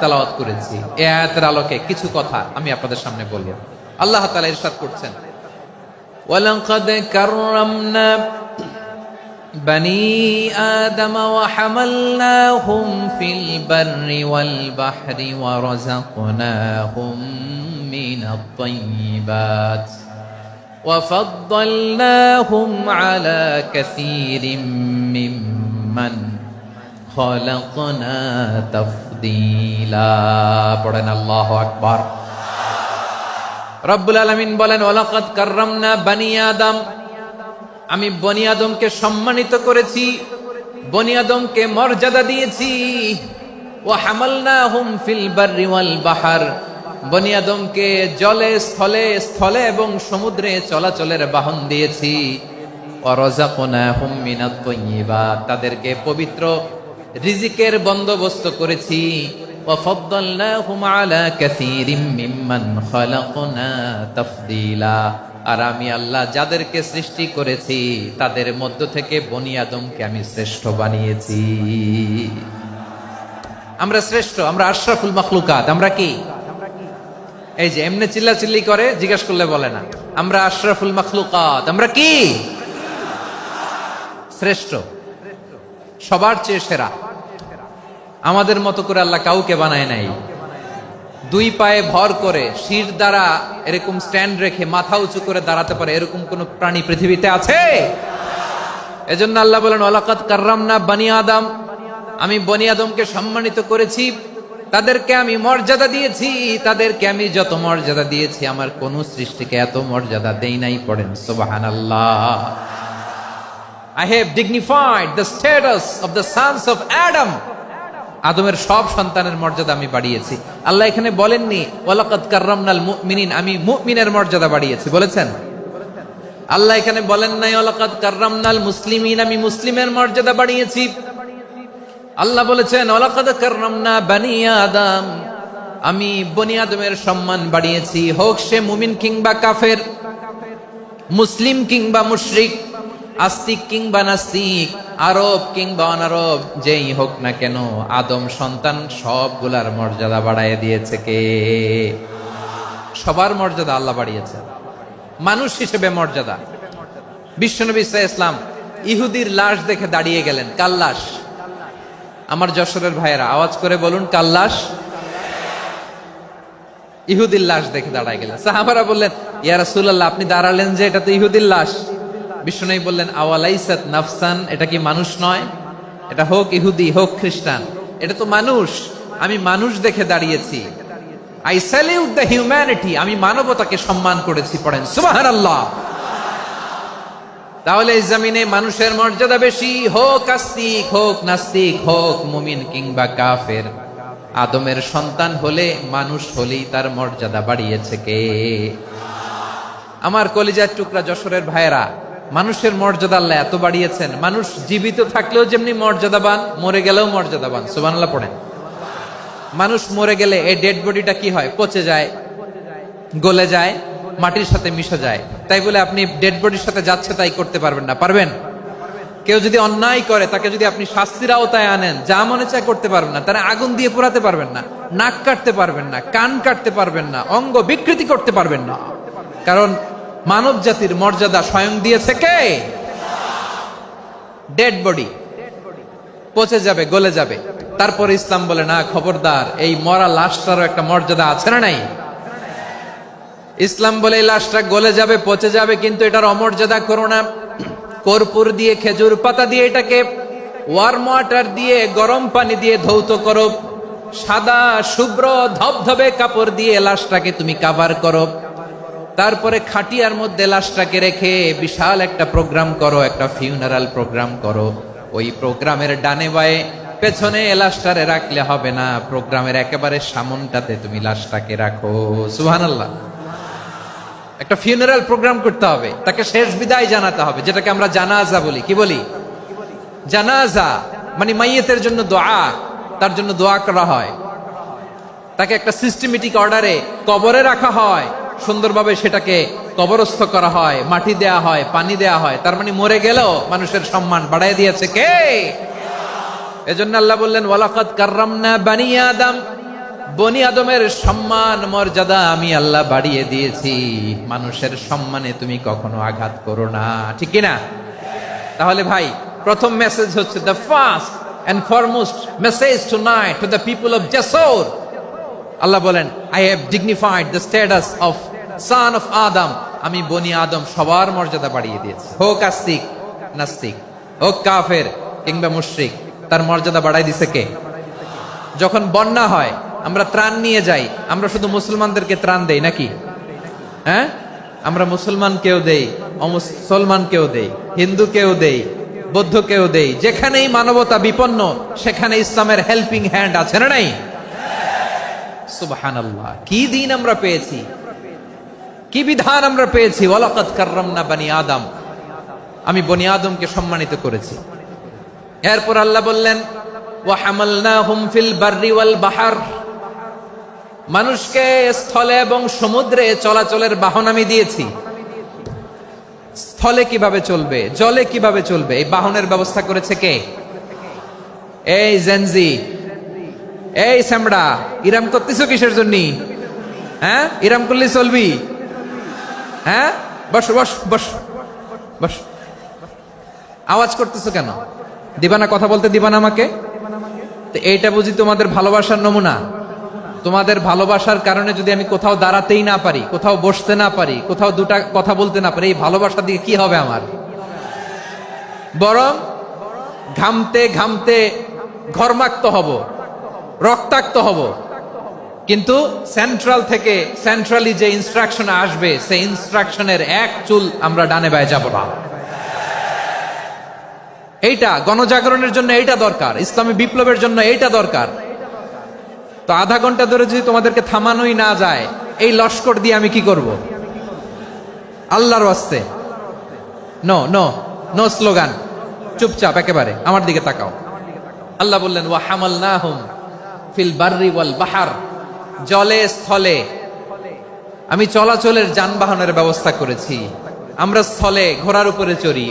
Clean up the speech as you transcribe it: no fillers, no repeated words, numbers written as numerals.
তেলাওয়াত করেছি। এই আয়াতের আলোকে কিছু কথা আমি আপনাদের সামনে বলবো। আল্লাহ তাআলা ইরশাদ করছেন, ওয়ালাকাদ কাররামনা بني آدم وحملناهم في البر والبحر ورزقناهم من الطيبات وفضلناهم على كثير ممن خلقنا تفضيلا পড়েন আল্লাহু আকবার। রব্বুল আলামিন বলেন, ওয়ালাকাদ কাররামনা বনি আদম, আমি বনি আদমকে সম্মানিত করেছি, বনি আদমকে মর্যাদা দিয়েছি। ওয়া হামালনাহুম ফিল বাররি ওয়াল বাহর, বনি আদমকে জলে স্থলে স্থলে এবং সমুদ্রে চলাচলের বাহন দিয়েছি। ওয়া রাযাকনাহুম মিনাত তাইয়্যিবাত, তাদেরকে পবিত্র রিজিকের বন্দোবস্ত করেছি। ওয়া ফাদ্দালনাহুম আলা কাসীরিম মিম্মান খালাকনা তাফদীলা, আর আমি আল্লাহ যাদেরকে সৃষ্টি করেছি তাদের মধ্য থেকে বনি আদমকে আমি শ্রেষ্ঠ বানিয়েছি। আমরা শ্রেষ্ঠ, আমরা আশরাফুল মাখলুকাত। আমরা কি এই যে এমনি চিল্লাচিল্লি করে জিজ্ঞেস করলে বলে না, আমরা আশরাফুল মাখলুকাত। আমরা কি শ্রেষ্ঠ, সবার চেয়ে সেরা। আমাদের মতো করে আল্লাহ কাউকে বানায় নাই। দুই পায়ে ভর করে শির দ্বারা এরকম স্ট্যান্ড রেখে মাথা উঁচু করে দাঁড়াতে পারে এরকম কোন প্রাণী পৃথিবীতে আছে? এজন্য আল্লাহ বলেন, ওয়ালাকাদ কাররামনা বনি আদম, আমি বনি আদমকে সম্মানিত করেছি, তাদেরকে আমি মর্যাদা দিয়েছি। তাদেরকে আমি যত মর্যাদা দিয়েছি আমার কোন সৃষ্টিকে এত মর্যাদা দেই নাই। পড়েন সুবহানাল্লাহ। I have dignified the status of the sons of Adam, আদমের সব সন্তানের মর্যাদা আমি বাড়িয়েছি। আল্লাহ এখানে বলেননি ওয়ালাকাদ কাররামনাল মুমিনিন, আমি মুমিনের মর্যাদা বাড়িয়েছি, বলেছেন? আল্লাহ এখানে বলেন নাই ওয়ালাকাদ কাররামনাল মুসলিমিন, আমি মুসলিমের মর্যাদা বাড়িয়েছি। আল্লাহ বলেছেন ওয়ালাকাদ কাররামনা বনি আদম, আমি বনি আদমের সম্মান বাড়িয়েছি। হোক সে মুমিন কিংবা কাফের, মুসলিম কিংবা মুশরিক, আস্তিক কিংবা নাস্তিক, আরব কিংবা অনারব, যেই হোক না কেন আদম সন্তান সবগুলার মর্যাদা বাড়ায় দিয়েছে কে? সবার মর্যাদা আল্লাহ বাড়িয়েছে। মানুষ হিসেবে মর্যাদা। বিশ্বনবী সাল্লাল্লাহু আলাইহি ওয়াসাল্লাম ইহুদির লাশ দেখে দাঁড়িয়ে গেলেন। কার লাশ? আমার যশোরের ভাইয়েরা আওয়াজ করে বলুন, কার লাশ? ইহুদির লাশ দেখে দাঁড়ায় গেলেন। সাহাবারা বললেন, ইয়া রাসূলুল্লাহ, আপনি দাঁড়ালেন যে, এটা তো ইহুদির লাশ। বিষ্ণু বললেন, আওয়ালাইসাত নাফসান, এটা কি মানুষ নয়? এটা হোক ইহুদি হোক খ্রিস্টান, এটা তো মানুষ। আমি মানুষ দেখে দাঁড়িয়েছি। আই স্যালিউট দ্য হিউম্যানিটি, আমি মানবতাকে সম্মান করেছি। পড়েন সুবহানাল্লাহ। তাহলে এই জমিনে মানুষের মর্যাদা বেশি, হোক আস্তিক হোক নাস্তিক, হোক মুমিন কিংবা কাফের। আদমের সন্তান হলে, মানুষ হলেই তার মর্যাদা বাড়িয়েছে কে? আমার কলিজার টুকরা যশোরের ভাইয়েরা, মানুষের মর্যাদা আল্লাহ এত বাড়িয়েছেন। মানুষ জীবিত থাকলেও যেমনি মর্যাদাবান, মরে গেলেও মর্যাদাবান। সুবহানাল্লাহ পড়েন। মানুষ মরে গেলে এই ডেড বডিটা কি হয়? পচে যায়, গলে যায়, মাটির সাথে মিশে যায়। তাই বলে আপনি ডেড বডির সাথে যাচ্ছে তাই করতে পারবেন না। পারবেন? কেউ যদি অন্যায় করে তাকে যদি আপনি শাস্তির আওতায় আনেন, যা মনে চায় করতে পারবেন না। তারা আগুন দিয়ে পোড়াতে পারবেন না, নাক কাটতে পারবেন না, কান কাটতে পারবেন না, অঙ্গ বিকৃতি করতে পারবেন না। কারণ মানব জাতির মর্যাদা স্বয়ং দিয়েছে কে? ডেড বডি পচে যাবে, গলে যাবে। তারপর ইসলাম বলে, না খবরদার, এই মরা লাশটারও একটা মর্যাদা আছে না নাই? ইসলাম বলে এই লাশটা গলে যাবে, পচে যাবে, কিন্তু এটার অমর্যাদা করো না। কর্পূর দিয়ে, খেজুর পাতা দিয়ে, এটাকে ওয়ার্ম ওয়াটার দিয়ে, গরম পানি দিয়ে ধৌত করো। সাদা শুভ্র ধবধবে কাপড় দিয়ে লাশটাকে তুমি কাভার করো। তারপরে খাটিয়ার মধ্যে লাশটাকে রেখে বিশাল একটা প্রোগ্রাম করো, একটা ফিউনারাল প্রোগ্রাম করো। ওই প্রোগ্রামের ডানে বায়ে পেছনে লাশটারে রাখলে হবে না, প্রোগ্রামের একেবারে সামনটাতে তুমি লাশটাকে রাখো। সুবহানাল্লাহ। একটা ফিউনারাল প্রোগ্রাম করতে হবে, তাকে শেষ বিদায় জানাতে হবে, যেটাকে আমরা জানাজা বলি। কি বলি? জানাজা মানে মাইয়েতের জন্য দোয়া, তার জন্য দোয়া করা হয়। তাকে একটা সিস্টেমেটিক অর্ডারে কবরে রাখা হয়, সুন্দরভাবে সেটাকে কবরস্থ করা হয়, মাটি দেয়া হয়, পানি দেয়া হয়। তার মানে মরে গেলেও মানুষের সম্মান বাড়ায় দিয়েছে কে? এজন্য আল্লাহ বললেন ওয়ালাকাদ কাররামনা বনি আদম, বনি আদমের সম্মান মর্যাদা আমি আল্লাহ বাড়িয়ে দিয়েছি, মানুষের সম্মানে তুমি কখনো আঘাত করো না, ঠিক কিনা? তাহলে ভাই প্রথম মেসেজ হচ্ছে, the first and foremost message tonight to the people of জাসর, আল্লাহ বলেন, I have dignified the status of son of Adam, আমি বনি আদম সবার মর্যাদা বাড়িয়ে দিয়েছি, হোক আস্তিক নাস্তিক, হোক কাফের কিংবা মুশরিক, তার মর্যাদা বাড়াই দিছে কে? যখন বন্যা হয় আমরা ত্রাণ নিয়ে যাই, আমরা শুধু মুসলমানদেরকে ত্রাণ দেই নাকি? হ্যাঁ, আমরা মুসলমানকেও দেই, অমুসলমানকেও দেই, হিন্দুকেও দেই, বৌদ্ধকেও দেই। যেখানেই মানবতা বিপন্ন সেখানে ইসলামের হেল্পিং হ্যান্ড আছে না নাই? সুবহানাল্লাহ, কি দিন আমরা পেয়েছি, কি বিধান আমরা পেয়েছি। ওয়ালাকাদ কাররামনা বনি আদম, আমি বনি আদমকে সম্মানিত করেছি। এরপর আল্লাহ বললেন, ওয়া হামালনাহুম ফিল বাররি ওয়াল বাহর, মানুষকে স্থলে এবং সমুদ্রে চলাচলের বাহন আমি দিয়েছি। স্থলে কিভাবে চলবে, জলে কিভাবে চলবে, এই বাহনের ব্যবস্থা করেছে কে? এই জেনজি, এই স্যামড়া, ইরাম করতেছো কিসের জন্য? হ্যাঁ, ইরাম করলে চলবি? হ্যাঁ, বস বস বস বস, আওয়াজ করতেছো কেন? দিবা না, কথা বলতে দিবা না আমাকে? তো এইটা বুঝি তোমাদের ভালোবাসার নমুনা? তোমাদের ভালোবাসার কারণে যদি আমি কোথাও দাঁড়াতেই না পারি, কোথাও বসতে না পারি, কোথাও দুটা কথা বলতে না পারি, এই ভালোবাসা দিয়ে কি হবে আমার? বরং ঘামতে ঘামতে ঘর্মাক্ত হব, রক্তাক্ত হব। কিন্তু সেন্ট্রাল থেকে, সেন্ট্রালি যে ইনস্ট্রাকশন আসবে, সেই ইনস্ট্রাকশনের এক চুল আমরা ডানে বায়ে যাব না। এইটা গণজাগরণের জন্য এইটা দরকার, ইসলামী বিপ্লবের জন্য এইটা দরকার। তো আধা ঘন্টা ধরে যদি তোমাদেরকে থামানোই না যায়, এই লস্কর দিয়ে আমি কি করব? আল্লাহর ওয়াস্তে নো নো নো স্লোগান, চুপচাপ একেবারে আমার দিকে তাকাও। আল্লাহ বললেন, ওয়া হামালনাহুম ফিল বাররি ওয়াল বাহর, জলে স্থলে আমি চলাচলের যানবাহনের ব্যবস্থা করেছি। আমরা স্থলে ঘোড়ার উপরে চড়ি,